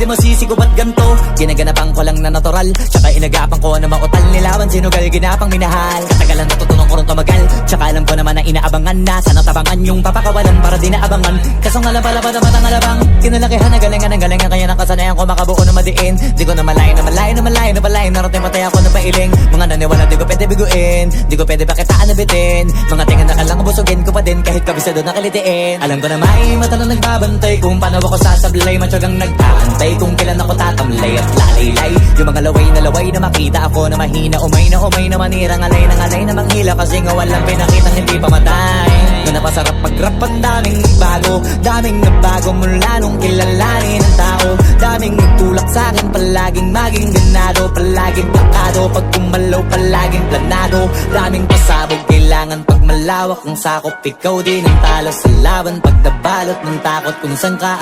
masisi ko ba't ganto? Ginaganapan ko lang na natural, tsaka inagapan ko na mautal. Nilawan sinugal, ginapang minahal. Katagalan natutunan ko rin tumagal, tsaka alam ko naman na inaabangan na. Sana tabangan yung papakawalan para di naabangan. Kasong alam pala pa na matang alabang. Kinalakihan na galingan ng galingan, kaya nakasanayan ko makabuo na madiin. Di ko na malayo na malayo na malayo na malayo. Narating patay ako na pailing. Mga naniwala di ko pwede biguin, di ko pwede pakitaan na bitin. Mga tingan na kalang busugin ko pa din kahit kabisado na kalitiin. Alam ko na may mata na nagbabantay kung paano ako sasablay. Matyagang nag-aantay kung kailan ako tatamlay at lalaylay. Yung mga laway na makita ako na mahina. Umay na manirang alay na manghila. Kasi nga walang pinakitang hindi pamatay. Na napasarap mag-rap, ang daming nagbago mula nung kilalanin ang tao. Daming nagtulak sa'kin, palaging maging ganado, palaging plakado. Pag kumalaw, palaging planado. Daming pasabog, kailangan pag malawak ang sakop. Ikaw din ang talo sa laban, pag nabalot ng takot kung saan ka